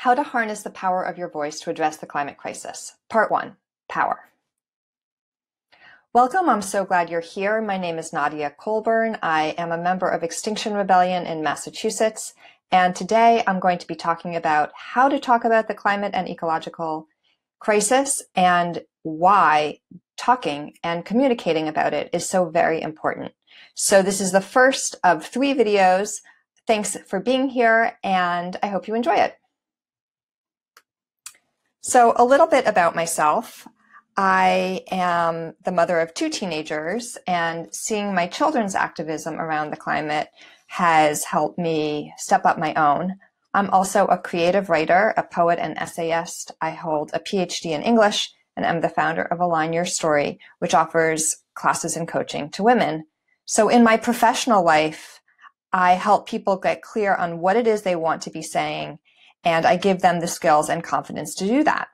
How to harness the power of your voice to address the climate crisis. Part 1, Power. Welcome, I'm so glad you're here. My name is Nadia Colburn. I am a member of Extinction Rebellion in Massachusetts, and today I'm going to be talking about how to talk about the climate and ecological crisis and why talking and communicating about it is so very important. So this is the first of 3 videos. Thanks for being here, and I hope you enjoy it. So a little bit about myself. I am the mother of 2 teenagers, and seeing my children's activism around the climate has helped me step up my own. I'm also a creative writer, a poet and essayist. I hold a PhD in English, and I'm the founder of Align Your Story, which offers classes and coaching to women. So in my professional life, I help people get clear on what it is they want to be saying, and I give them the skills and confidence to do that.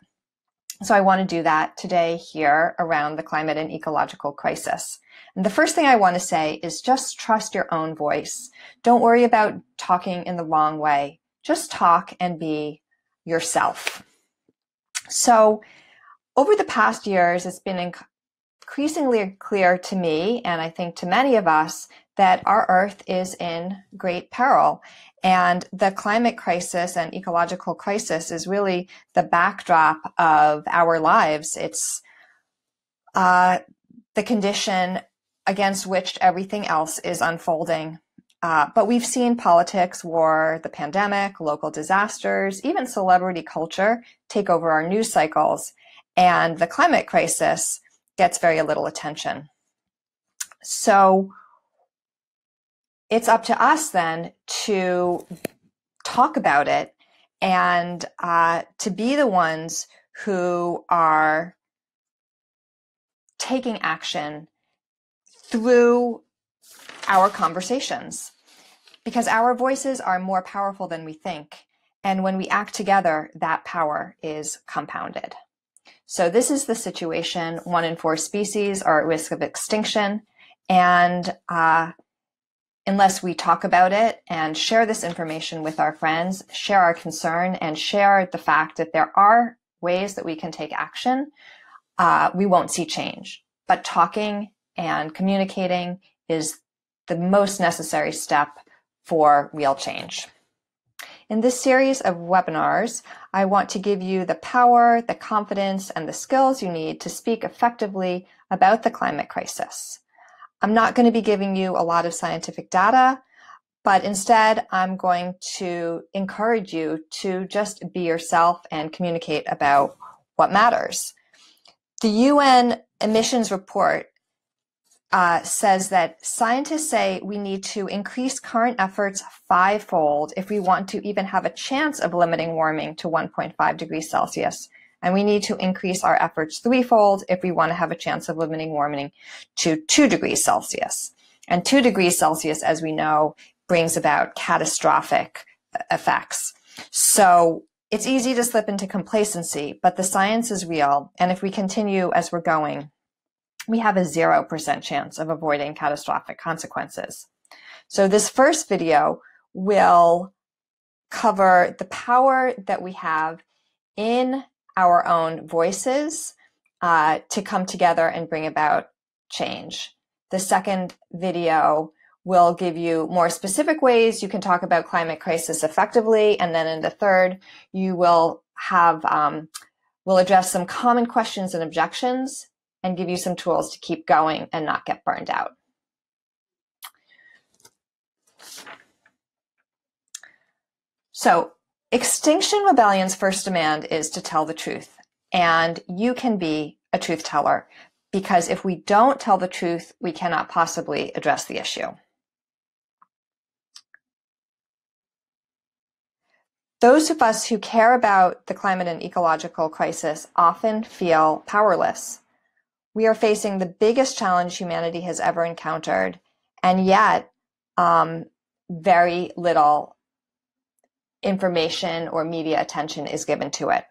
So I want to do that today here around the climate and ecological crisis. And the first thing I want to say is just trust your own voice. Don't worry about talking in the wrong way. Just talk and be yourself. So over the past years, it's been increasingly clear to me, and I think to many of us, that our Earth is in great peril. And the climate crisis and ecological crisis is really the backdrop of our lives. It's the condition against which everything else is unfolding. But we've seen politics, war, the pandemic, local disasters, even celebrity culture take over our news cycles. And the climate crisis gets very little attention. So it's up to us then to talk about it and to be the ones who are taking action through our conversations, because our voices are more powerful than we think. And when we act together, that power is compounded. So this is the situation. 1 in 4 species are at risk of extinction. And unless we talk about it and share this information with our friends, share our concern, and share the fact that there are ways that we can take action, we won't see change. But talking and communicating is the most necessary step for real change. In this series of webinars, I want to give you the power, the confidence, and the skills you need to speak effectively about the climate crisis. I'm not going to be giving you a lot of scientific data, but instead I'm going to encourage you to just be yourself and communicate about what matters. The UN emissions report says that scientists say we need to increase current efforts 5-fold if we want to even have a chance of limiting warming to 1.5 degrees Celsius. And we need to increase our efforts 3-fold if we want to have a chance of limiting warming to 2 degrees Celsius. And 2 degrees Celsius, as we know, brings about catastrophic effects. So it's easy to slip into complacency, but the science is real. And if we continue as we're going, we have a 0% chance of avoiding catastrophic consequences. So this first video will cover the power that we have in our own voices to come together and bring about change. The second video will give you more specific ways you can talk about climate crisis effectively. And then in the third, you will have, we'll address some common questions and objections and give you some tools to keep going and not get burned out. So Extinction Rebellion's first demand is to tell the truth, and you can be a truth teller, because if we don't tell the truth, we cannot possibly address the issue. Those of us who care about the climate and ecological crisis often feel powerless. We are facing the biggest challenge humanity has ever encountered, and yet very little information or media attention is given to it.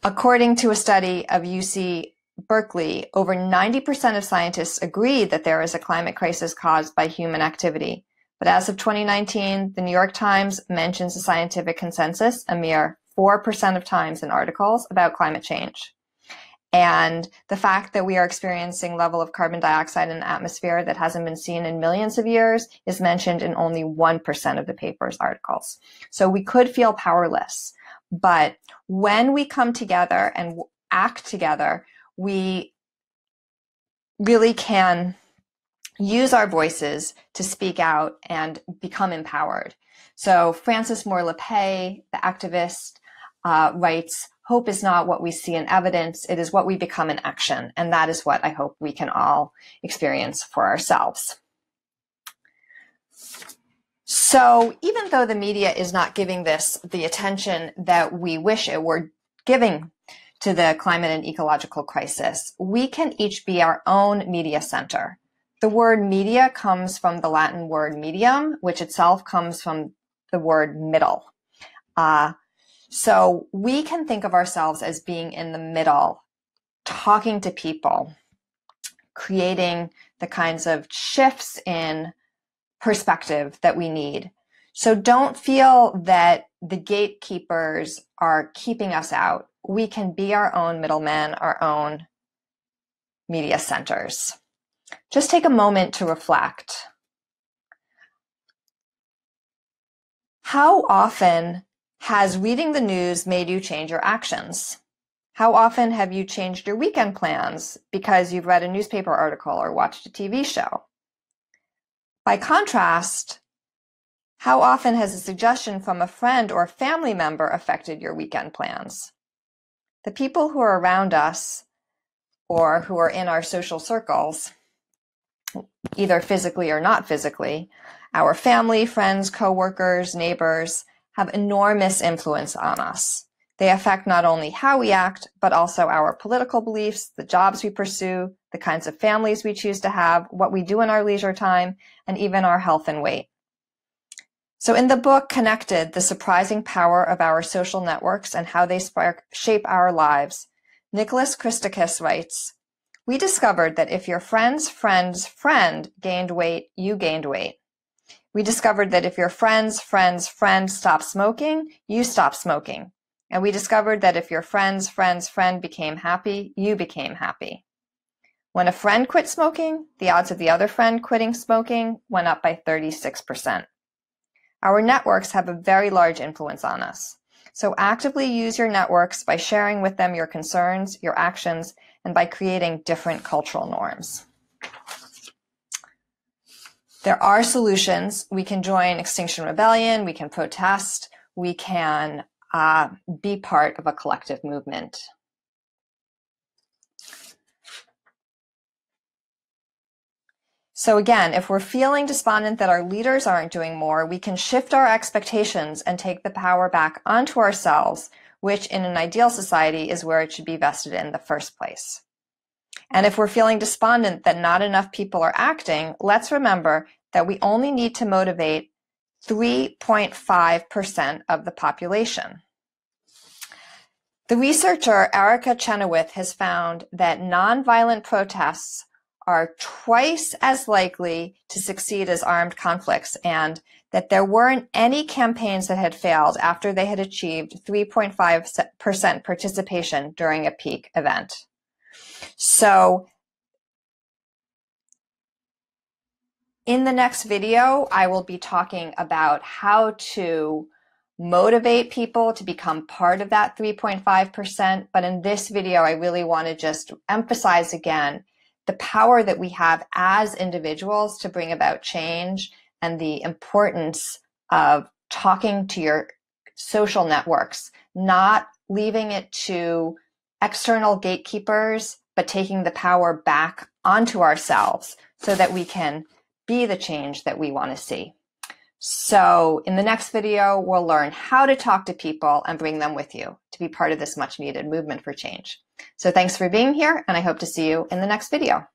According to a study of UC Berkeley, over 90% of scientists agree that there is a climate crisis caused by human activity. But as of 2019, the New York Times mentions a scientific consensus, a mere 4% of times in articles about climate change. And the fact that we are experiencing level of carbon dioxide in the atmosphere that hasn't been seen in millions of years is mentioned in only 1% of the paper's articles. So we could feel powerless. But when we come together and act together, we really can use our voices to speak out and become empowered. So Frances Moore Lappé, the activist, writes, "Hope is not what we see in evidence, it is what we become in action." And that is what I hope we can all experience for ourselves. So even though the media is not giving this the attention that we wish it were giving to the climate and ecological crisis, we can each be our own media center. The word media comes from the Latin word medium, which itself comes from the word middle. So we can think of ourselves as being in the middle, talking to people, creating the kinds of shifts in perspective that we need. So don't feel that the gatekeepers are keeping us out. We can be our own middlemen, our own media centers. Just take a moment to reflect. How often has reading the news made you change your actions? How often have you changed your weekend plans because you've read a newspaper article or watched a TV show? By contrast, how often has a suggestion from a friend or family member affected your weekend plans? The people who are around us or who are in our social circles, either physically or not physically, our family, friends, coworkers, neighbors, have enormous influence on us. They affect not only how we act, but also our political beliefs, the jobs we pursue, the kinds of families we choose to have, what we do in our leisure time, and even our health and weight. So in the book, Connected, The Surprising Power of Our Social Networks and How They Shape Our Lives, Nicholas Christakis writes, "We discovered that if your friend's friend's friend gained weight, you gained weight. We discovered that if your friend's friend's friend stopped smoking, you stopped smoking. And we discovered that if your friend's friend's friend became happy, you became happy. When a friend quit smoking, the odds of the other friend quitting smoking went up by 36%. Our networks have a very large influence on us. So actively use your networks by sharing with them your concerns, your actions, and by creating different cultural norms." There are solutions. We can join Extinction Rebellion, we can protest, we can be part of a collective movement. So again, if we're feeling despondent that our leaders aren't doing more, we can shift our expectations and take the power back onto ourselves, which in an ideal society is where it should be vested in the first place. And if we're feeling despondent that not enough people are acting, let's remember that we only need to motivate 3.5% of the population. The researcher Erica Chenoweth has found that nonviolent protests are twice as likely to succeed as armed conflicts, and that there weren't any campaigns that had failed after they had achieved 3.5% participation during a peak event. So in the next video, I will be talking about how to motivate people to become part of that 3.5%. But in this video, I really want to just emphasize again the power that we have as individuals to bring about change and the importance of talking to your social networks, not leaving it to external gatekeepers, but taking the power back onto ourselves so that we can be the change that we want to see. So in the next video, we'll learn how to talk to people and bring them with you to be part of this much needed movement for change. So thanks for being here, and I hope to see you in the next video.